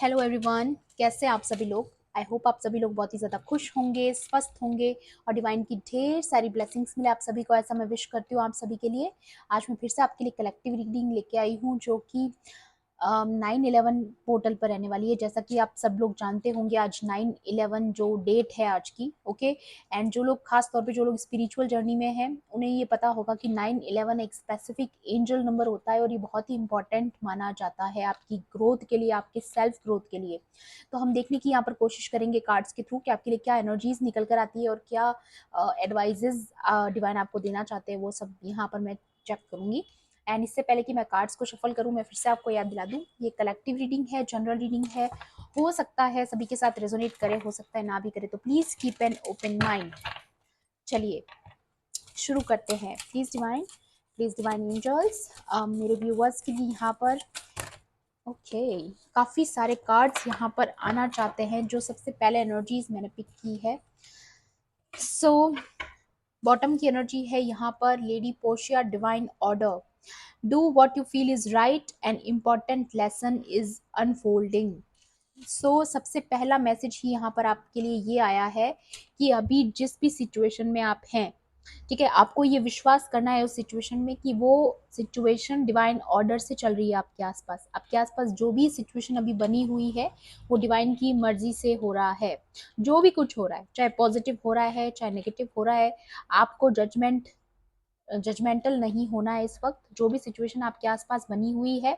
Hello everyone, कैसे आप सभी लोग। आई होप आप सभी लोग बहुत ही ज़्यादा खुश होंगे, स्वस्थ होंगे और डिवाइन की ढेर सारी ब्लेसिंग्स मिले आप सभी को, ऐसा मैं विश करती हूँ आप सभी के लिए। आज मैं फिर से आपके लिए कलेक्टिव रीडिंग लेके आई हूँ जो कि 9/11 पोर्टल पर रहने वाली है। जैसा कि आप सब लोग जानते होंगे, आज 9/11 जो डेट है आज की, ओके। एंड जो लोग खास तौर पे जो लोग स्पिरिचुअल जर्नी में हैं उन्हें ये पता होगा कि 9/11 एक स्पेसिफिक एंजल नंबर होता है और ये बहुत ही इंपॉर्टेंट माना जाता है आपकी ग्रोथ के लिए, आपके सेल्फ ग्रोथ के लिए। तो हम देखने की यहाँ पर कोशिश करेंगे कार्ड्स के थ्रू कि आपके लिए क्या एनर्जीज निकल कर आती है और क्या एडवाइजेज डिवाइन आपको देना चाहते हैं, वो सब यहाँ पर मैं चेक करूंगी। एंड इससे पहले कि मैं कार्ड्स को शफल करूं, मैं फिर से आपको याद दिला दूं, ये कलेक्टिव रीडिंग है, जनरल रीडिंग है। हो सकता है सभी के साथ रेजोनेट करे, हो सकता है ना भी करे, तो please keep an open mind. चलिए शुरू करते हैं। प्लीज डिवाइन एंजल्स, मेरे व्यूवर्स के लिए यहाँ पर ओके काफी सारे कार्ड्स यहाँ पर आना चाहते हैं। जो सबसे पहले एनर्जीज मैंने पिक की है, सो बॉटम की एनर्जी है यहाँ पर lady Portia, divine order. Do what you feel is right, an important lesson is unfolding. सबसे पहला मैसेज ही यहाँ पर आपके लिए ये आया है कि अभी जिस भी सिचुएशन में आप हैं, ठीक है, आपको ये विश्वास करना है उस सिचुएशन में कि वो सिचुएशन डिवाइन ऑर्डर से चल रही है। आपके आसपास जो भी सिचुएशन अभी बनी हुई है वो डिवाइन की मर्जी से हो रहा है। जो भी कुछ हो रहा है, चाहे पॉजिटिव हो रहा है चाहे नेगेटिव हो रहा है, आपको जजमेंटल नहीं होना है। इस वक्त जो भी सिचुएशन आपके आसपास बनी हुई है,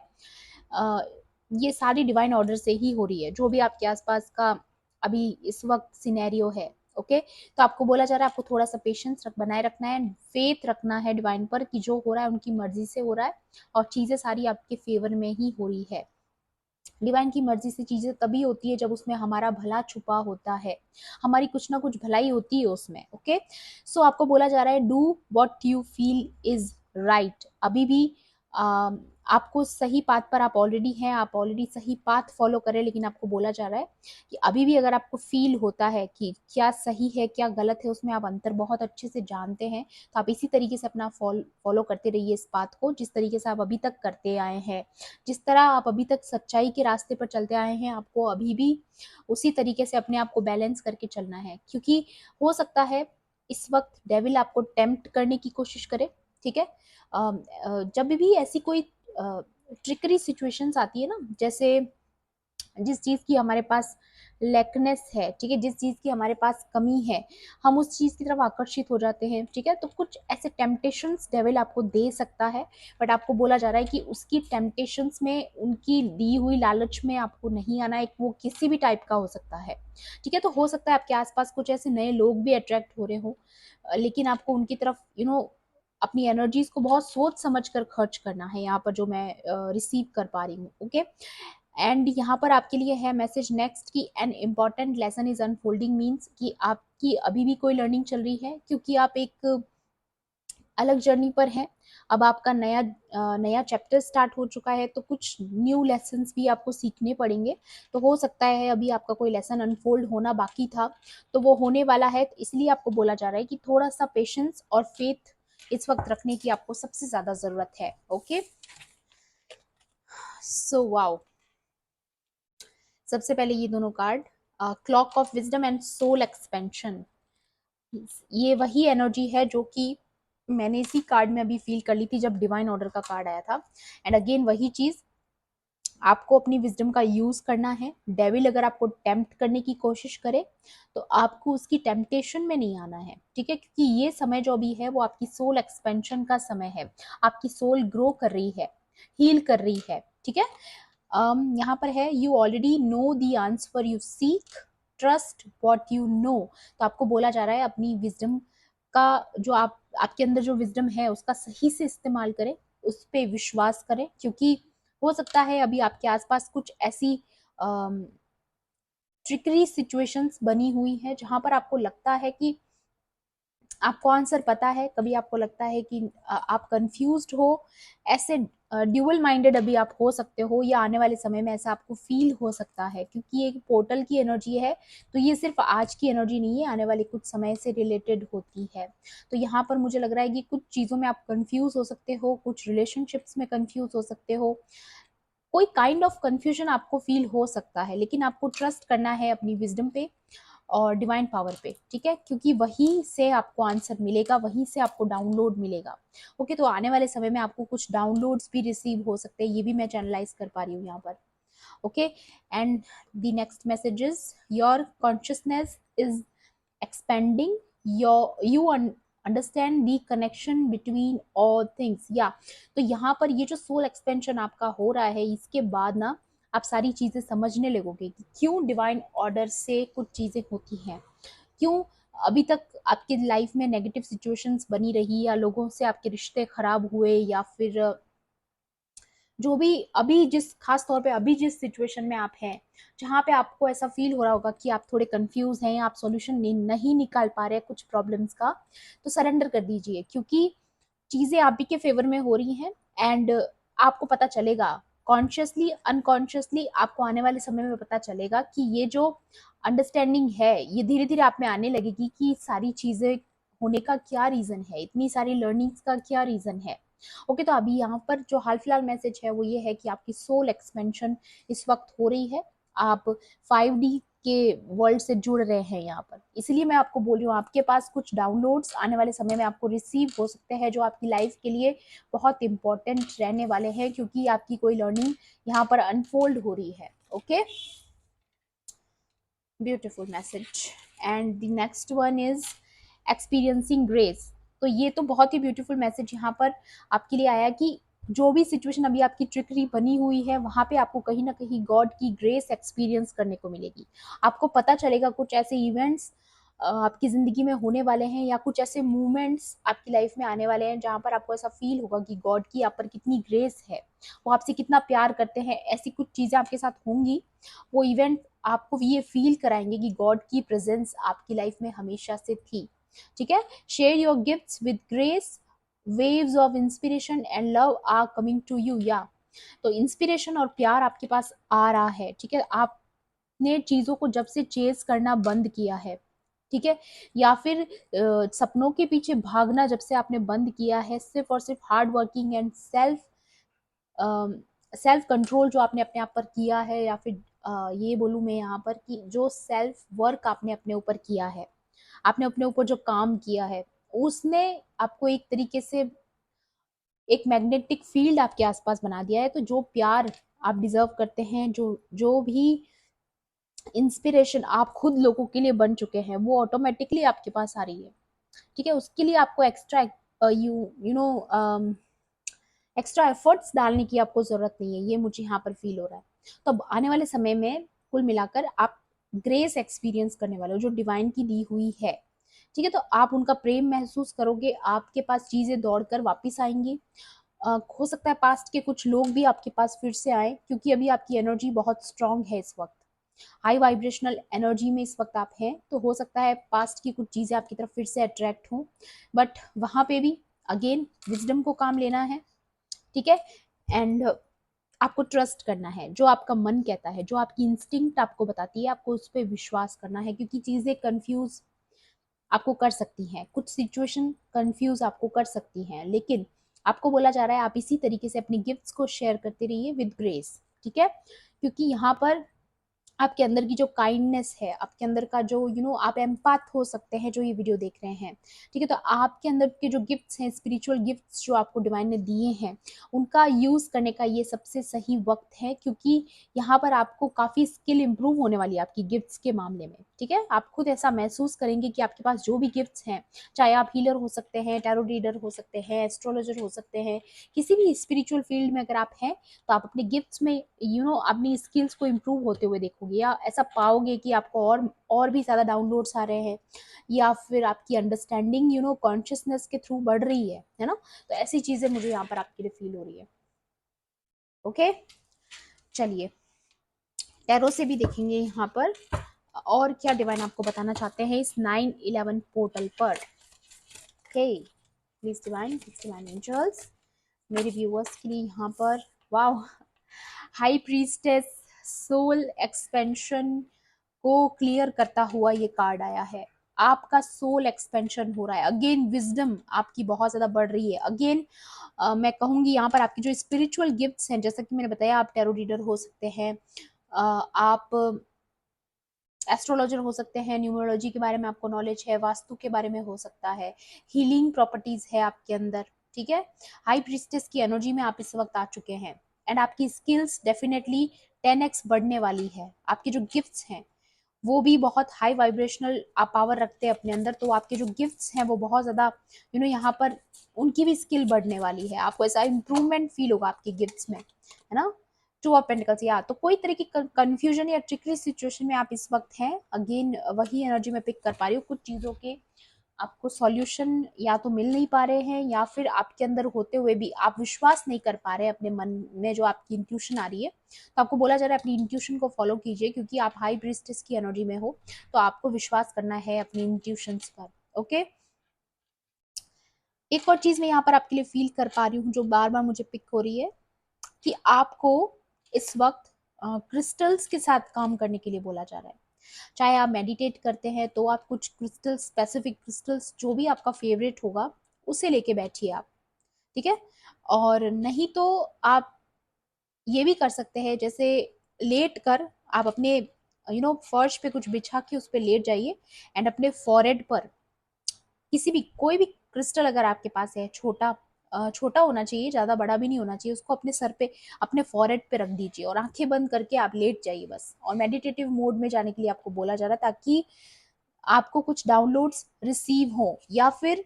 ये सारी डिवाइन ऑर्डर से ही हो रही है। जो भी आपके आसपास का अभी इस वक्त सिनेरियो है, ओके, तो आपको बोला जा रहा है आपको थोड़ा सा पेशेंस बनाए रखना है, फेथ रखना है डिवाइन पर कि जो हो रहा है उनकी मर्जी से हो रहा है और चीजें सारी आपके फेवर में ही हो रही है। डिवाइन की मर्जी से चीजें तभी होती है जब उसमें हमारा भला छुपा होता है, हमारी कुछ ना कुछ भलाई होती है उसमें, ओके। आपको बोला जा रहा है do what you feel is right. अभी भी आपको सही पाथ पर आप ऑलरेडी हैं, आप ऑलरेडी सही पाथ फॉलो करें, लेकिन आपको बोला जा रहा है कि अभी भी अगर आपको फील होता है कि क्या सही है क्या गलत है, उसमें आप अंतर बहुत अच्छे से जानते हैं, तो आप इसी तरीके से अपना फॉलो करते रहिए इस पाथ को, जिस तरीके से आप अभी तक करते आए हैं। जिस तरह आप अभी तक सच्चाई के रास्ते पर चलते आए हैं, आपको अभी भी उसी तरीके से अपने आप को बैलेंस करके चलना है। क्योंकि हो सकता है इस वक्त डेविल आपको टेम्प्ट करने की कोशिश करे, ठीक है। जब भी ऐसी कोई ट्रिकरी सिचुएशंस आती है ना, जैसे जिस चीज की हमारे पास लैकनेस है, ठीक है, जिस चीज की हमारे पास कमी है, हम उस चीज की तरफ आकर्षित हो जाते हैं, ठीक है। तो कुछ ऐसे टेम्पटेशंस डेविल आपको दे सकता है, बट आपको बोला जा रहा है कि उसकी टेम्पटेशंस में, उनकी दी हुई लालच में आपको नहीं आना है। वो किसी भी टाइप का हो सकता है, ठीक है। तो हो सकता है आपके आसपास कुछ ऐसे नए लोग भी अट्रैक्ट हो रहे हो, लेकिन आपको उनकी तरफ अपनी एनर्जीज को बहुत सोच समझ कर खर्च करना है, यहाँ पर जो मैं रिसीव कर पा रही हूँ, ओके। एंड यहाँ पर आपके लिए है मैसेज नेक्स्ट की an important lesson is unfolding, means कि आपकी अभी भी कोई लर्निंग चल रही है, क्योंकि आप एक अलग जर्नी पर हैं। अब आपका नया चैप्टर स्टार्ट हो चुका है, तो कुछ न्यू लेसन्स भी आपको सीखने पड़ेंगे। तो हो सकता है अभी आपका कोई लेसन अनफोल्ड होना बाकी था, तो वो होने वाला है। तो इसलिए आपको बोला जा रहा है कि थोड़ा सा पेशेंस और फेथ इस वक्त रखने की आपको सबसे ज्यादा जरूरत है, ओके। वाओ, सबसे पहले ये दोनों card, cloak of wisdom and soul expansion, ये वही एनर्जी है जो कि मैंने इसी कार्ड में अभी फील कर ली थी जब डिवाइन ऑर्डर का कार्ड आया था। एंड अगेन वही चीज, आपको अपनी विजडम का यूज करना है। डेविल अगर आपको टेम्प्ट करने की कोशिश करे तो आपको उसकी टेम्पटेशन में नहीं आना है, ठीक है, क्योंकि ये समय जो भी है वो आपकी सोल एक्सपेंशन का समय है। आपकी सोल ग्रो कर रही है, हील कर रही है, ठीक है। यहाँ पर है you already know the answer you seek, trust what you know. तो आपको बोला जा रहा है अपनी विजडम का, जो आपके अंदर जो विजडम है उसका सही से इस्तेमाल करें, उस पर विश्वास करें, क्योंकि हो सकता है अभी आपके आसपास कुछ ऐसी ट्रिकरी सिचुएशंस बनी हुई है जहां पर आपको लगता है कि आपको आंसर पता है, कभी आपको लगता है कि आप कंफ्यूज्ड हो। ऐसे ड्यूअल माइंडेड अभी आप हो सकते हो, या आने वाले समय में ऐसा आपको फील हो सकता है, क्योंकि ये एक पोर्टल की एनर्जी है। तो ये सिर्फ आज की एनर्जी नहीं है, आने वाले कुछ समय से रिलेटेड होती है। तो यहाँ पर मुझे लग रहा है कि कुछ चीज़ों में आप कंफ्यूज हो सकते हो, कुछ रिलेशनशिप्स में कंफ्यूज हो सकते हो, कोई काइंड ऑफ कंफ्यूजन आपको फील हो सकता है, लेकिन आपको ट्रस्ट करना है अपनी विजडम पे और डिवाइन पावर पे, ठीक है, क्योंकि वहीं से आपको आंसर मिलेगा, वहीं से आपको डाउनलोड मिलेगा। ओके, तो आने वाले समय में आपको कुछ डाउनलोड्स भी रिसीव हो सकते हैं, ये भी मैं चैनलाइज कर पा रही हूँ यहाँ पर। Okay, and the next message is your consciousness is expanding you understand the connection between all things, या तो यहाँ पर ये जो सोल एक्सपेंशन आपका हो रहा है, इसके बाद ना आप सारी चीजें समझने लगोगे कि क्यों डिवाइन ऑर्डर से कुछ चीजें होती हैं, क्यों अभी तक आपकी लाइफ में नेगेटिव सिचुएशंस बनी रही, या लोगों से आपके रिश्ते खराब हुए, या फिर जो भी अभी जिस खास तौर पे अभी जिस सिचुएशन में आप हैं, जहाँ पे आपको ऐसा फील हो रहा होगा कि आप थोड़े कंफ्यूज हैं, आप सॉल्यूशन नहीं निकाल पा रहे हैं कुछ प्रॉब्लम्स का, तो सरेंडर कर दीजिए, क्योंकि चीजें आप ही के फेवर में हो रही हैं। एंड आपको पता चलेगा कॉन्शियसली अनकॉन्शियसली, आपको आने वाले समय में पता चलेगा कि ये जो अंडरस्टैंडिंग है ये धीरे धीरे आप में आने लगेगी कि सारी चीजें होने का क्या रीजन है, इतनी सारी लर्निंग्स का क्या रीजन है। ओके, तो अभी यहाँ पर जो हाल फिलहाल मैसेज है वो ये है कि आपकी सोल एक्सपेंशन इस वक्त हो रही है, आप 5D के वर्ल्ड से जुड़ रहे हैं यहाँ पर, इसलिए मैं आपको बोल रही हूँ आपके पास कुछ डाउनलोड्स आने वाले समय में आपको रिसीव हो सकते हैं, जो आपकी लाइफ के लिए बहुत इंपॉर्टेंट रहने वाले हैं, क्योंकि आपकी कोई लर्निंग यहाँ पर अनफोल्ड हो रही है। Okay, beautiful message. And the next one is experiencing grace. तो ये तो बहुत ही ब्यूटीफुल मैसेज यहाँ पर आपके लिए आया कि जो भी सिचुएशन अभी आपकी ट्रिकरी बनी हुई है, वहां पे आपको कहीं ना कहीं गॉड की ग्रेस एक्सपीरियंस करने को मिलेगी। आपको पता चलेगा कुछ ऐसे इवेंट्स आपकी जिंदगी में होने वाले हैं, या कुछ ऐसे मूवमेंट्स आपकी लाइफ में आने वाले हैं जहां पर आपको ऐसा फील होगा कि गॉड की आप पर कितनी ग्रेस है, वो आपसे कितना प्यार करते हैं, ऐसी कुछ चीजें आपके साथ होंगी। वो इवेंट आपको ये फील कराएंगे कि गॉड की प्रेजेंस आपकी लाइफ में हमेशा से थी। ठीक है, share your gifts with grace, waves of inspiration and love are coming to you, या तो इंस्पिरेशन और प्यार आपके पास आ रहा है। ठीक है, आपने चीजों को जब से चेज करना बंद किया है, ठीक है, या फिर सपनों के पीछे भागना जब से आपने बंद किया है, सिर्फ और सिर्फ hard working and self control जो आपने अपने आप पर किया है, या फिर ये बोलूँ मैं यहाँ पर कि जो सेल्फ वर्क आपने अपने ऊपर किया है, आपने अपने ऊपर जो काम किया है, उसने आपको एक तरीके से एक मैग्नेटिक फील्ड आपके आसपास बना दिया है। तो जो प्यार आप डिजर्व करते हैं, जो जो भी इंस्पिरेशन आप खुद लोगों के लिए बन चुके हैं, वो ऑटोमेटिकली आपके पास आ रही है। ठीक है, उसके लिए आपको extra you know extra efforts डालने की आपको जरूरत नहीं है, ये मुझे यहाँ पर फील हो रहा है। तो अब आने वाले समय में कुल मिलाकर आप ग्रेस एक्सपीरियंस करने वाले हो जो डिवाइन की दी हुई है। ठीक है, तो आप उनका प्रेम महसूस करोगे, आपके पास चीजें दौड़कर वापस आएंगी। हो सकता है पास्ट के कुछ लोग भी आपके पास फिर से आए, क्योंकि अभी आपकी एनर्जी बहुत स्ट्रांग है इस वक्त, हाई वाइब्रेशनल एनर्जी में इस वक्त आप हैं। तो हो सकता है पास्ट की कुछ चीजें आपकी तरफ फिर से अट्रैक्ट हों, बट वहां पे भी अगेन विजडम को काम लेना है। ठीक है, एंड आपको ट्रस्ट करना है, जो आपका मन कहता है, जो आपकी इंस्टिंक्ट आपको बताती है, आपको उस पर विश्वास करना है, क्योंकि चीजें कंफ्यूज आपको कर सकती हैं, कुछ सिचुएशन कंफ्यूज आपको कर सकती हैं, लेकिन आपको बोला जा रहा है आप इसी तरीके से अपनी गिफ्ट्स को शेयर करते रहिए विद ग्रेस। ठीक है, क्योंकि यहाँ पर आपके अंदर की जो काइंडनेस है, आपके अंदर का जो आप एम्पाथ हो सकते हैं जो ये वीडियो देख रहे हैं। ठीक है, तो आपके अंदर के जो गिफ्ट्स हैं, स्पिरिचुअल गिफ्ट्स जो आपको डिवाइन ने दिए हैं, उनका यूज करने का ये सबसे सही वक्त है, क्योंकि यहाँ पर आपको काफी स्किल इंप्रूव होने वाली है आपकी गिफ्ट्स के मामले में। ठीक है, आप खुद ऐसा महसूस करेंगे कि आपके पास जो भी गिफ्ट्स हैं, चाहे आप हीलर हो सकते हैं, टैरो रीडर हो सकते हैं, एस्ट्रोलॉजर हो सकते हैं, किसी भी स्पिरिचुअल फील्ड में अगर आप हैं, तो आप अपने गिफ्ट्स में अपनी स्किल्स को इम्प्रूव होते हुए देखोगे, या ऐसा पाओगे कि आपको और भी ज़्यादा डाउनलोड्स आ रहे हैं, या फिर आपकी अंडरस्टैंडिंग कॉन्शियसनेस के थ्रू बढ़ रही है ना। तो ऐसी चीज़ें मुझे यहाँ पर आपके लिए फील हो रही है। ओके, चलिए टैरो से भी देखेंगे यहाँ पर और क्या डिवाइन आपको बताना चाहते हैं इस 9/11 पोर्टल पर। ओके, प्लीज डिवाइन एंजल्स मेरे व्यूअर्स के लिए यहाँ पर, wow, high priestess soul expansion को क्लियर करता हुआ ये कार्ड आया है। आपका सोल एक्सपेंशन हो रहा है, अगेन विजडम आपकी बहुत ज़्यादा बढ़ रही है, अगेन मैं कहूँगी यहाँ पर आपकी जो स्पिरिचुअल गिफ्ट्स हैं, जैसा कि मैंने बताया आप टैरो रीडर हो सकते हैं, आप एस्ट्रोलॉजर हो सकते हैं, न्यूमरोलॉजी के बारे में आपको नॉलेज है, वास्तु के बारे में हो सकता है, हीलिंग प्रॉपर्टीज है आपके अंदर, ठीक है। हाई प्रीस्टेस की एनर्जी में आप इस वक्त आ चुके हैं एंड आपकी स्किल्स डेफिनेटली 10x बढ़ने वाली है। आपके जो गिफ्ट्स हैं वो भी बहुत हाई वाइब्रेशनल आप पावर रखते हैं अपने अंदर, तो आपके जो गिफ्ट्स हैं वो बहुत ज़्यादा यहाँ पर उनकी भी स्किल बढ़ने वाली है, आपको ऐसा इम्प्रूवमेंट फील होगा आपके गिफ्ट्स में, है ना। टू ऑफ पेंटिकल्स, या तो कोई तरह की कंफ्यूजन या ट्रिकरी सिचुएशन में आप इस वक्त हैं, अगेन वही एनर्जी में पिक कर पा रही हूँ, कुछ चीज़ों के आपको सॉल्यूशन या तो मिल नहीं पा रहे हैं या फिर आपके अंदर होते हुए भी आप विश्वास नहीं कर पा रहे हैं अपने मन में, जो आपकी इंट्यूशन आ रही है, तो आपको बोला जा रहा है अपनी इंट्यूशन को फॉलो कीजिए, क्योंकि आप हाई प्रीस्टेस की एनर्जी में हो, तो आपको विश्वास करना है अपनी इंट्यूशंस पर। ओके, एक और चीज मैं यहाँ पर आपके लिए फील कर पा रही हूँ जो बार बार मुझे पिक हो रही है, कि आपको इस वक्त क्रिस्टल्स के साथ काम करने के लिए बोला जा रहा है। चाहे आप मेडिटेट करते हैं तो आप कुछ क्रिस्टल्स, स्पेसिफिक क्रिस्टल्स जो भी आपका फेवरेट होगा उसे लेके बैठिए आप, ठीक है। और नहीं तो आप ये भी कर सकते हैं, जैसे लेट कर आप अपने फर्श पे कुछ बिछा के उस पर लेट जाइए एंड अपने फॉरहेड पर किसी भी कोई भी क्रिस्टल अगर आपके पास है, छोटा छोटा होना चाहिए, ज्यादा बड़ा भी नहीं होना चाहिए, उसको अपने सर पे, अपने फॉरहेड पे रख दीजिए और आंखें बंद करके आप लेट जाइए बस, और मेडिटेटिव मोड में जाने के लिए आपको बोला जा रहा है, ताकि आपको कुछ डाउनलोड्स रिसीव हो, या फिर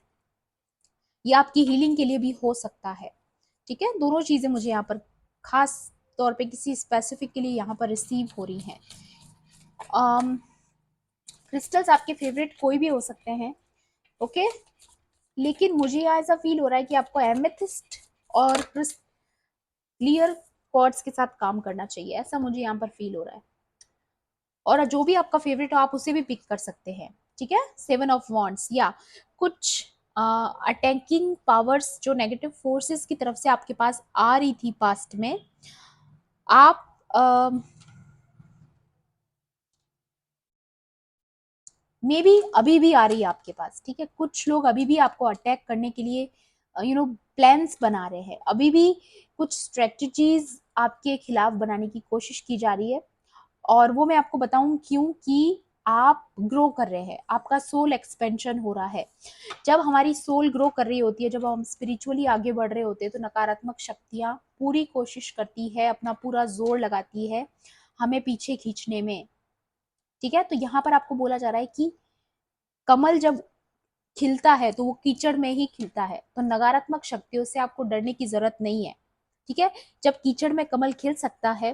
ये आपकी हीलिंग के लिए भी हो सकता है, ठीक है। दोनों चीजें मुझे यहाँ पर खास तौर पे किसी स्पेसिफिक के लिए यहाँ पर रिसीव हो रही हैं। क्रिस्टल्स आपके फेवरेट कोई भी हो सकते हैं, ओके, लेकिन मुझे यहाँ ऐसा फील हो रहा है कि आपको एमेथिस्ट और क्लियर क्वार्ट्ज के साथ काम करना चाहिए, ऐसा मुझे यहाँ पर फील हो रहा है। और जो भी आपका फेवरेट हो आप उसे भी पिक कर सकते हैं, ठीक है। 7 ऑफ वॉन्ड्स, या कुछ अटैकिंग पावर्स जो नेगेटिव फोर्सेस की तरफ से आपके पास आ रही थी पास्ट में, आप मे बी अभी भी आ रही है आपके पास, ठीक है। कुछ लोग अभी भी आपको अटैक करने के लिए प्लान्स बना रहे हैं, अभी भी कुछ स्ट्रेटजीज आपके खिलाफ बनाने की कोशिश की जा रही है, और वो मैं आपको बताऊं क्यों, कि आप ग्रो कर रहे हैं, आपका सोल एक्सपेंशन हो रहा है। जब हमारी सोल ग्रो कर रही होती है, जब हम स्पिरिचुअली आगे बढ़ रहे होते हैं, तो नकारात्मक शक्तियां पूरी कोशिश करती है, अपना पूरा जोर लगाती है हमें पीछे खींचने में, ठीक है। तो यहाँ पर आपको बोला जा रहा है कि कमल जब खिलता है तो वो कीचड़ में ही खिलता है, तो नकारात्मक शक्तियों से आपको डरने की जरूरत नहीं है, ठीक है। जब कीचड़ में कमल खिल सकता है,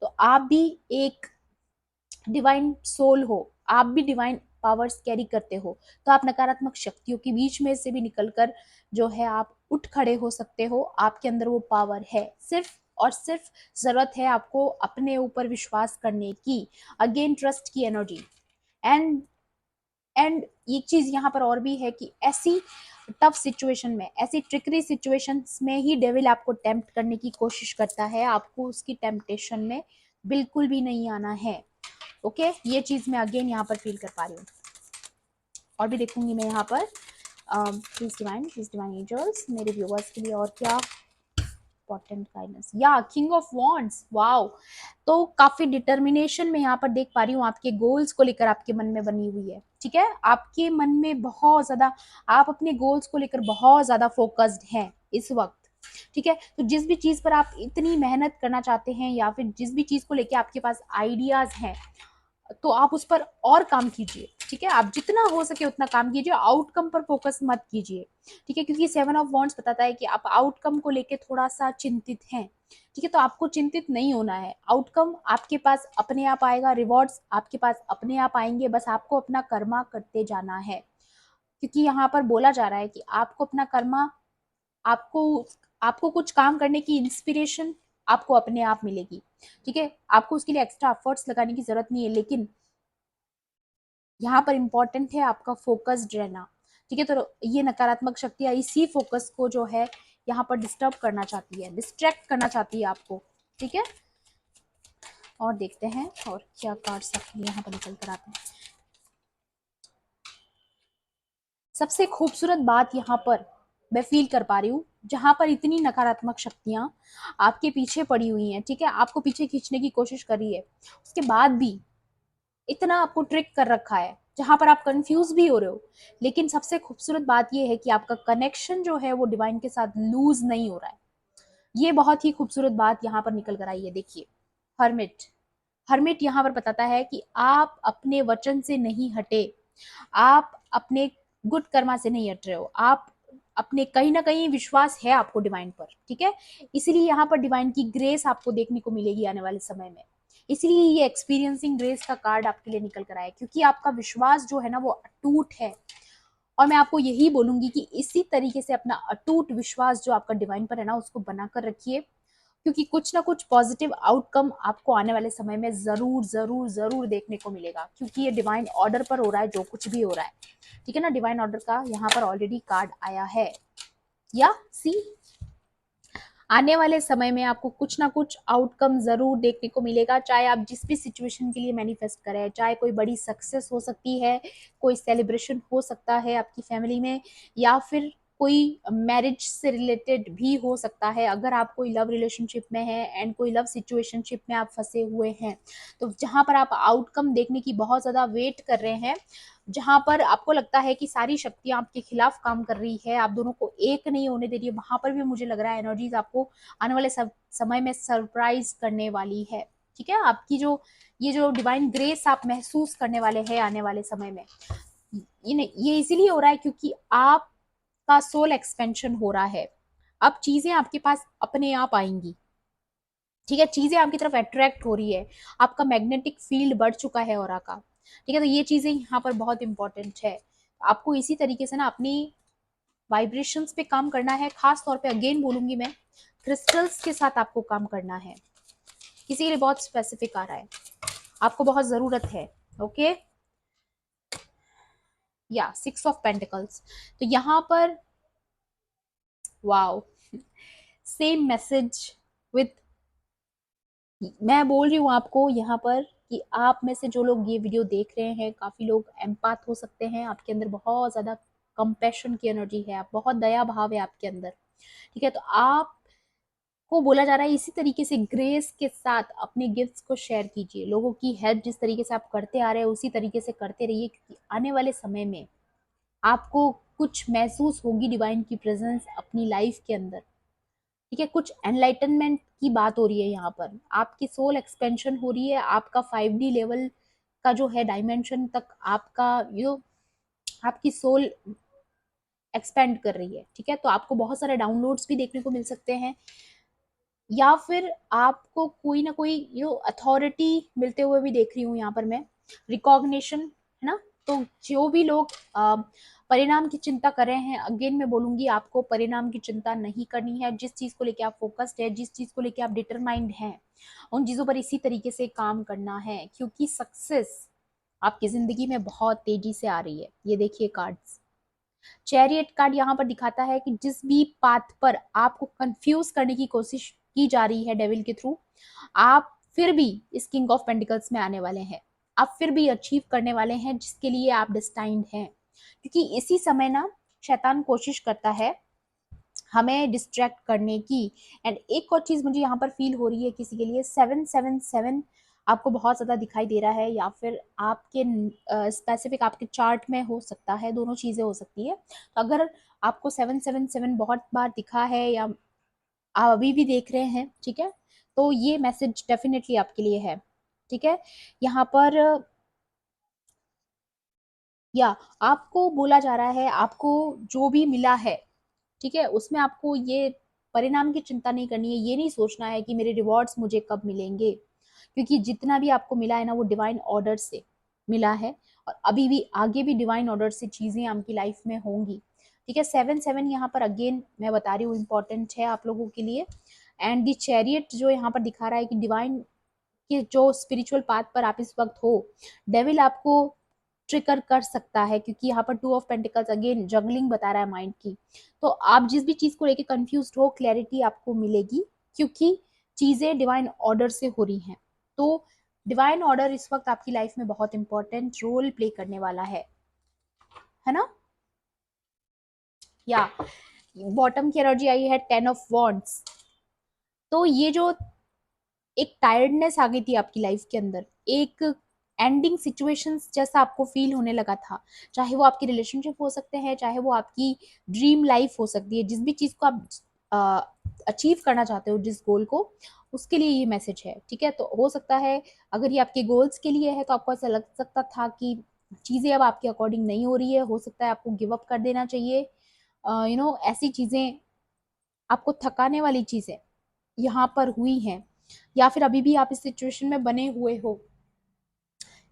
तो आप भी एक डिवाइन सोल हो, आप भी डिवाइन पावर्स कैरी करते हो, तो आप नकारात्मक शक्तियों के बीच में से भी निकलकर जो है आप उठ खड़े हो सकते हो, आपके अंदर वो पावर है, सिर्फ और सिर्फ जरूरत है आपको अपने ऊपर विश्वास करने की, अगेन ट्रस्ट की एनर्जी। एंड एक चीज यहाँ पर और भी है कि ऐसी टफ सिचुएशन में, ऐसी ट्रिकरी सिचुएशंस में ही डेविल आपको टेम्प्ट करने की कोशिश करता है, आपको उसकी टेम्पटेशन में बिल्कुल भी नहीं आना है, ओके। ये चीज मैं अगेन यहाँ पर फील कर पा रही हूँ, और भी देखूंगी मैं यहाँ पर प्लीज डिवाइन एंजल्स मेरे व्यूअर्स के लिए और क्या इंपॉर्टेंट गाइडेंस, या किंग ऑफ वॉन्ड्स, वाओ। तो काफी डिटर्मिनेशन में यहाँ पर देख पा रही हूँ, आपके गोल्स को लेकर आपके मन में बनी हुई है, ठीक है। आपके मन में बहुत ज्यादा, आप अपने गोल्स को लेकर बहुत ज्यादा फोकस्ड हैं इस वक्त, ठीक है। तो जिस भी चीज पर आप इतनी मेहनत करना चाहते हैं, या फिर जिस भी चीज को लेकर आपके पास आइडियाज हैं, तो आप उस पर और काम कीजिए, ठीक है। आप जितना हो सके उतना काम कीजिए, आउटकम पर फोकस मत कीजिए, ठीक है, क्योंकि 7 ऑफ वॉन्ड्स बताता है कि आप आउटकम को लेके थोड़ा सा चिंतित हैं, ठीक है। तो आपको चिंतित नहीं होना है, आउटकम आपके पास अपने आप आएगा, रिवॉर्ड्स आपके पास अपने आप आएंगे, बस आपको अपना कर्मा करते जाना है, क्योंकि यहाँ पर बोला जा रहा है कि आपको अपना कर्मा, आपको आपको कुछ काम करने की इंस्पिरेशन आपको अपने आप मिलेगी, ठीक है। आपको उसके लिए एक्स्ट्रा एफर्ट्स लगाने की जरूरत नहीं है, लेकिन यहाँ पर इंपॉर्टेंट है आपका फोकस्ड रहना, ठीक है। तो ये नकारात्मक शक्तियां इसी फोकस को जो है यहाँ पर डिस्टर्ब करना चाहती है, डिस्ट्रैक्ट करना चाहती है आपको, ठीक है। और देखते हैं और क्या कार्ड्स आपके लिए यहाँ पर निकल कर आते हैं। सबसे खूबसूरत बात यहाँ पर मैं फील कर पा रही हूँ, जहां पर इतनी नकारात्मक शक्तियां आपके पीछे पड़ी हुई हैं, ठीक है, आपको पीछे खींचने की कोशिश कर रही है, उसके बाद भी इतना आपको ट्रिक कर रखा है जहां पर आप कंफ्यूज भी हो रहे हो, लेकिन सबसे खूबसूरत बात यह है कि आपका कनेक्शन जो है वो डिवाइन के साथ लूज नहीं हो रहा है। ये बहुत ही खूबसूरत बात यहाँ पर निकल कर आई है। देखिए, हर्मिट, हर्मिट यहाँ पर बताता है कि आप अपने वचन से नहीं हटे, आप अपने गुड कर्मा से नहीं हट रहे हो, आप अपने कहीं ना कहीं विश्वास है आपको डिवाइन पर, ठीक है। इसीलिए यहाँ पर डिवाइन की ग्रेस आपको देखने को मिलेगी आने वाले समय में। इसलिए ये एक्सपीरियंसिंग ग्रेस का कार्ड आपके लिए निकल कर आया, क्योंकि आपका विश्वास जो है ना वो अटूट है। और मैं आपको यही बोलूंगी कि इसी तरीके से अपना अटूट विश्वास जो आपका डिवाइन पर है ना उसको बनाकर रखिए, क्योंकि कुछ ना कुछ पॉजिटिव आउटकम आपको आने वाले समय में जरूर जरूर जरूर देखने को मिलेगा, क्योंकि ये डिवाइन ऑर्डर पर हो रहा है जो कुछ भी हो रहा है, ठीक है ना। डिवाइन ऑर्डर का यहाँ पर ऑलरेडी कार्ड आया है। या सी, आने वाले समय में आपको कुछ ना कुछ आउटकम जरूर देखने को मिलेगा, चाहे आप जिस भी सिचुएशन के लिए मैनिफेस्ट करें, चाहे कोई बड़ी सक्सेस हो सकती है, कोई सेलिब्रेशन हो सकता है आपकी फैमिली में, या फिर कोई मैरिज से रिलेटेड भी हो सकता है। अगर आप कोई लव रिलेशनशिप में हैं एंड कोई लव सिचुएशनशिप में आप फंसे हुए हैं, तो जहां पर आप आउटकम देखने की बहुत ज्यादा वेट कर रहे हैं, जहां पर आपको लगता है कि सारी शक्तियां आपके खिलाफ काम कर रही है, आप दोनों को एक नहीं होने दे रही है, वहां पर भी मुझे लग रहा है एनर्जीज आपको आने वाले समय में सरप्राइज करने वाली है, ठीक है। आपकी जो ये जो डिवाइन ग्रेस आप महसूस करने वाले हैं आने वाले समय में, ये इसीलिए हो रहा है क्योंकि आपका सोल एक्सपेंशन हो रहा है। अब चीजें आपके पास अपने आप आएंगी, ठीक है, चीजें आपकी तरफ अट्रैक्ट हो रही है, आपका मैग्नेटिक फील्ड बढ़ चुका है ऑरा का, ठीक है। तो ये चीजें यहाँ पर बहुत इंपॉर्टेंट है। आपको इसी तरीके से ना अपनी वाइब्रेशंस पे काम करना है, खास तौर पे अगेन बोलूंगी मैं, क्रिस्टल्स के साथ आपको काम करना है। किसी के लिए बहुत स्पेसिफिक आ रहा है, आपको बहुत जरूरत है। ओके, या 6 ऑफ पेंटिकल्स, तो यहाँ पर वाओ, सेम मैसेज विद, मैं बोल रही हूँ आपको यहाँ पर कि आप में से जो लोग ये वीडियो देख रहे हैं, काफी लोग एम्पाथ हो सकते हैं, आपके अंदर बहुत ज्यादा कंपैशन की एनर्जी है, आप बहुत दया भाव है आपके अंदर, ठीक है। तो आप को बोला जा रहा है इसी तरीके से ग्रेस के साथ अपने गिफ्ट्स को शेयर कीजिए, लोगों की हेल्प जिस तरीके से आप करते आ रहे हैं उसी तरीके से करते रहिए, क्योंकि आने वाले समय में आपको कुछ महसूस होगी डिवाइन की प्रेजेंस अपनी लाइफ के अंदर, ठीक है। कुछ एनलाइटनमेंट की बात हो रही है यहाँ पर, आपकी सोल एक्सपेंशन हो रही है, आपका 5D लेवल का जो है डायमेंशन तक आपका जो आपकी सोल एक्सपेंड कर रही है, ठीक है। तो आपको बहुत सारे डाउनलोड्स भी देखने को मिल सकते हैं, या फिर आपको कोई ना कोई यो अथॉरिटी मिलते हुए भी देख रही हूँ यहाँ पर मैं, रिकॉग्निशन, है ना। तो जो भी लोग परिणाम की चिंता कर रहे हैं, अगेन मैं बोलूंगी आपको परिणाम की चिंता नहीं करनी है। जिस चीज को लेके आप फोकस्ड है, जिस चीज को लेके आप डिटरमाइंड हैं, उन चीजों पर इसी तरीके से काम करना है, क्योंकि सक्सेस आपकी जिंदगी में बहुत तेजी से आ रही है। ये देखिए कार्ड्स, चैरियट कार्ड यहाँ पर दिखाता है कि जिस भी पाथ पर आपको कंफ्यूज करने की कोशिश की जा रही है डेविल के थ्रू, आप फिर भी इस किंग ऑफ पेंटिकल्स में आने वाले हैं, आप फिर भी अचीव करने वाले हैं जिसके लिए आप डिस्टाइंड हैं, क्योंकि इसी समय ना शैतान कोशिश करता है हमें डिस्ट्रैक्ट करने की। एंड एक और चीज मुझे यहाँ पर फील हो रही है किसी के लिए, 777 आपको बहुत ज्यादा दिखाई दे रहा है, या फिर आपके स्पेसिफिक आपके चार्ट में हो सकता है, दोनों चीजें हो सकती है। तो अगर आपको 777 बहुत बार दिखा है, या आप अभी भी देख रहे हैं, ठीक है, तो ये मैसेज डेफिनेटली आपके लिए है, ठीक है। यहाँ पर या आपको बोला जा रहा है आपको जो भी मिला है, ठीक है, उसमें आपको ये परिणाम की चिंता नहीं करनी है, ये नहीं सोचना है कि मेरे रिवॉर्ड्स मुझे कब मिलेंगे, क्योंकि जितना भी आपको मिला है ना वो डिवाइन ऑर्डर से मिला है, और अभी भी आगे भी डिवाइन ऑर्डर से चीजें आपकी लाइफ में होंगी, ठीक है। 7 7 यहाँ पर अगेन मैं बता रही हूँ इम्पोर्टेंट है आप लोगों के लिए। एंड दी चैरियट जो यहाँ पर दिखा रहा है कि डिवाइन के जो स्पिरिचुअल पाथ पर आप इस वक्त हो, डेविल आपको ट्रिगर कर सकता है, क्योंकि यहाँ पर 2 ऑफ पेंटिकल्स अगेन जगलिंग बता रहा है माइंड की। तो आप जिस भी चीज को लेके कंफ्यूज हो, क्लैरिटी आपको मिलेगी, क्योंकि चीजें डिवाइन ऑर्डर से हो रही हैं। तो डिवाइन ऑर्डर इस वक्त आपकी लाइफ में बहुत इंपॉर्टेंट रोल प्ले करने वाला है ना। या बॉटम की एनर्जी आई है 10 ऑफ वॉन्ड्स। तो ये जो एक टायर्डनेस आ गई थी आपकी लाइफ के अंदर, एक एंडिंग सिचुएशंस जैसा आपको फील होने लगा था, चाहे वो आपकी रिलेशनशिप हो सकते हैं, चाहे वो आपकी ड्रीम लाइफ हो सकती है, जिस भी चीज को आप अचीव करना चाहते हो, जिस गोल को, उसके लिए ये मैसेज है। ठीक है, तो हो सकता है अगर ये आपके गोल्स के लिए है तो आपको ऐसा लग सकता था कि चीजें अब आपके अकॉर्डिंग नहीं हो रही है, हो सकता है आपको गिव अप कर देना चाहिए। ऐसी चीजें, आपको थकाने वाली चीजें यहाँ पर हुई हैं, या फिर अभी भी आप इस सिचुएशन में बने हुए हो,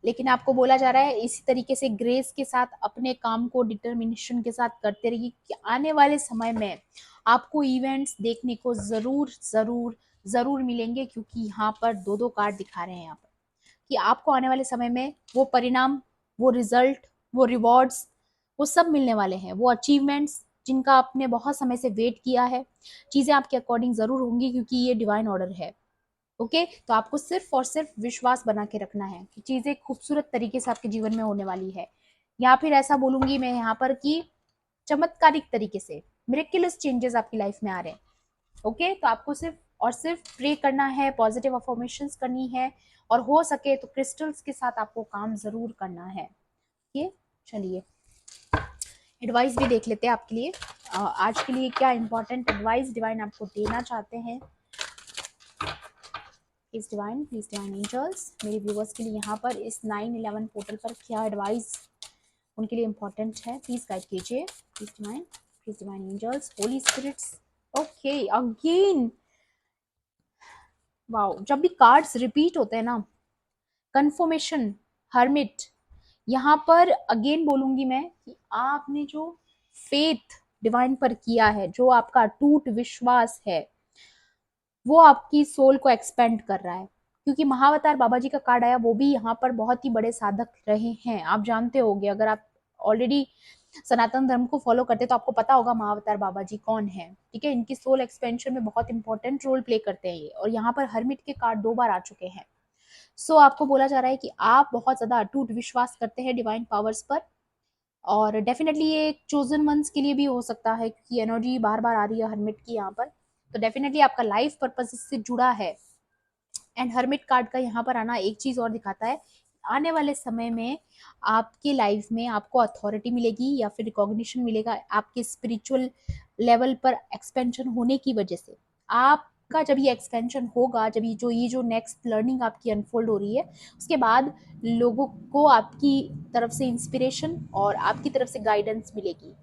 लेकिन आपको बोला जा रहा है इसी तरीके से ग्रेस के साथ अपने काम को डिटर्मिनेशन के साथ करते रहिए कि आने वाले समय में आपको इवेंट्स देखने को जरूर जरूर जरूर मिलेंगे, क्योंकि यहाँ पर दो दो कार्ड दिखा रहे हैं यहाँ पर कि आपको आने वाले समय में वो परिणाम, वो रिजल्ट, वो रिवॉर्ड्स, वो सब मिलने वाले हैं, वो अचीवमेंट्स जिनका आपने बहुत समय से वेट किया है, चीजें आपके अकॉर्डिंग जरूर होंगी, क्योंकि ये डिवाइन ऑर्डर है। ओके, तो आपको सिर्फ और सिर्फ विश्वास बना के रखना है कि चीजें खूबसूरत तरीके से आपके जीवन में होने वाली है, या फिर ऐसा बोलूंगी मैं यहाँ पर कि चमत्कारिक तरीके से मिरेक्युलस चेंजेस आपकी लाइफ में आ रहे हैं। ओके, तो आपको सिर्फ और सिर्फ प्रे करना है, पॉजिटिव अफर्मेशंस करनी है, और हो सके तो क्रिस्टल्स के साथ आपको काम जरूर करना है। ये चलिए एडवाइस भी देख लेते हैं आपके लिए। आज के लिए क्या इंपॉर्टेंट एडवाइस डिवाइन आपको देना चाहते हैं। प्लीज डिवाइन एंजल्स, मेरे व्यूवर्स के लिए यहाँ पर इस 9/11 पोर्टल पर क्या एडवाइस उनके लिए इंपॉर्टेंट है, प्लीज गाइड कीजिए। Please divine angels, holy spirits. Okay, again wow, जब भी कार्ड्स रिपीट होते हैं ना, कंफर्मेशन, हर्मिट, यहाँ पर अगेन बोलूंगी मैं कि आपने जो फेथ डिवाइन पर किया है, जो आपका अटूट विश्वास है, वो आपकी सोल को एक्सपेंड कर रहा है। क्योंकि महाअवतार बाबा जी का कार्ड आया, वो भी यहाँ पर बहुत ही बड़े साधक रहे हैं, आप जानते होंगे, अगर आप ऑलरेडी सनातन धर्म को फॉलो करते तो आपको पता होगा महाअवतार बाबा जी कौन है। ठीक है, इनकी सोल एक्सपेंशन में बहुत इंपॉर्टेंट रोल प्ले करते हैं ये, और यहाँ पर हरमिट के कार्ड 2 बार आ चुके हैं। सो आपको बोला जा रहा है कि आप बहुत ज्यादा अटूट विश्वास करते हैं डिवाइन पावर्स पर, और डेफिनेटली ये चोजन वंस के लिए भी हो सकता है, क्योंकि एनर्जी बार बार आ रही है हरमिट की यहाँ पर, तो डेफिनेटली आपका लाइफ पर्पस इससे जुड़ा है। एंड हर्मिट कार्ड का यहाँ पर आना एक चीज और दिखाता है, आने वाले समय में आपके लाइफ में आपको अथॉरिटी मिलेगी या फिर रिकॉग्निशन मिलेगा आपके स्पिरिचुअल लेवल पर एक्सपेंशन होने की वजह से। आपका जब ये एक्सपेंशन होगा, जब ये जो नेक्स्ट लर्निंग आपकी अनफोल्ड हो रही है, उसके बाद लोगों को आपकी तरफ से इंस्पिरेशन और आपकी तरफ से गाइडेंस मिलेगी।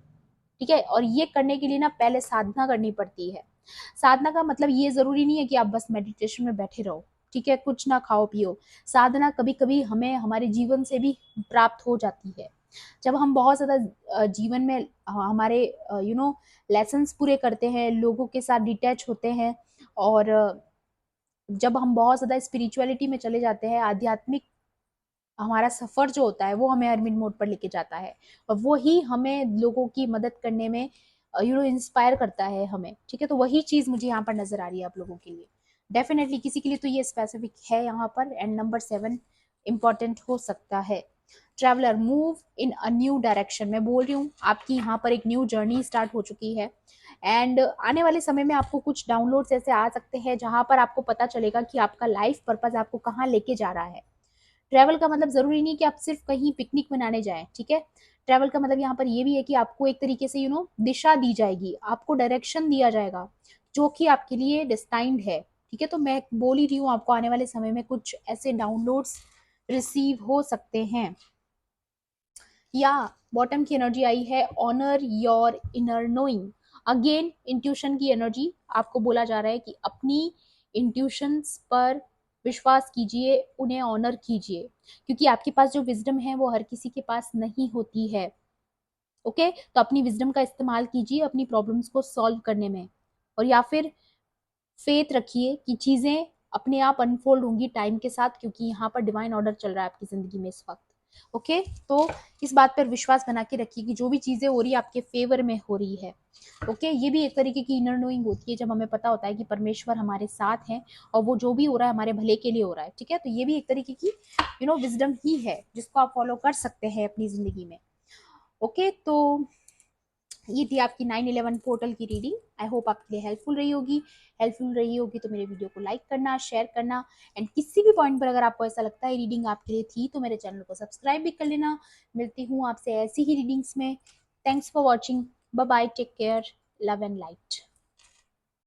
ठीक है, और ये करने के लिए ना पहले साधना करनी पड़ती है। साधना का मतलब ये जरूरी नहीं है कि आप बस मेडिटेशन में बैठे रहो, ठीक है, कुछ ना खाओ पियो। साधना कभी कभी हमें हमारे जीवन से भी प्राप्त हो जाती है। जब हम बहुत ज्यादा जीवन में हमारे लेसन्स पूरे करते हैं, लोगों के साथ डिटैच होते हैं, और जब हम बहुत ज्यादा स्पिरिचुअलिटी में चले जाते हैं, आध्यात्मिक हमारा सफर जो होता है वो हमें अर्मिन मोड पर लेके जाता है, और वो ही हमें लोगों की मदद करने में इंस्पायर करता है हमें। ठीक है, तो वही चीज मुझे यहाँ पर नजर आ रही है आप लोगों के लिए। डेफिनेटली किसी के लिए तो ये स्पेसिफिक है यहाँ पर। एंड नंबर 7 इंपॉर्टेंट हो सकता है। Traveller, move in a new direction, मैं बोल रही हूँ आपकी यहाँ पर एक न्यू जर्नी स्टार्ट हो चुकी है। एंड आने वाले समय में आपको कुछ डाउनलोड्स ऐसे आ सकते हैं जहां पर आपको पता चलेगा कि आपका लाइफ पर्पज आपको कहाँ लेके जा रहा है। ट्रैवल का मतलब जरूरी नहीं कि आप सिर्फ कहीं पिकनिक मनाने जाएं। ठीक है, ट्रैवल का मतलब यहाँ पर ये भी है कि आपको एक तरीके से दिशा दी जाएगी, आपको डायरेक्शन दिया जाएगा जो कि आपके लिए डिस्टाइंड है। ठीक है, तो मैं बोल ही रही हूँ आपको आने वाले समय में कुछ ऐसे डाउनलोड्स रिसीव हो सकते हैं। या बॉटम की एनर्जी आई है honour your inner knowing. Again intuition की एनर्जी, आपको बोला जा रहा है कि अपनी इंट्यूशंस पर विश्वास कीजिए, उन्हें ऑनर कीजिए, क्योंकि आपके पास जो विजडम है वो हर किसी के पास नहीं होती है। ओके, तो अपनी विजडम का इस्तेमाल कीजिए अपनी प्रॉब्लम्स को सॉल्व करने में, और या फिर फेथ रखिए कि चीजें अपने आप अनफोल्ड होंगी टाइम के साथ, क्योंकि यहाँ पर डिवाइन ऑर्डर चल रहा है आपकी जिंदगी में इस वक्त। ओके, तो इस बात पर विश्वास बना के रखिए कि जो भी चीजें हो रही है आपके फेवर में हो रही है। ओके, ये भी एक तरीके की इनर नोइंग होती है, जब हमें पता होता है कि परमेश्वर हमारे साथ हैं और वो जो भी हो रहा है हमारे भले के लिए हो रहा है। ठीक है, तो ये भी एक तरीके की विजडम ही है जिसको आप फॉलो कर सकते हैं अपनी जिंदगी में। ओके, तो ये थी आपकी 9/11 पोर्टल की रीडिंग। आई होप आपके लिए हेल्पफुल रही होगी तो मेरे वीडियो को लाइक करना, शेयर करना, एंड किसी भी पॉइंट पर अगर आपको ऐसा लगता है रीडिंग आपके लिए थी तो मेरे चैनल को सब्सक्राइब भी कर लेना। मिलती हूँ आपसे ऐसी ही रीडिंग्स में। Thanks for watching. Bye bye, take care, love and light.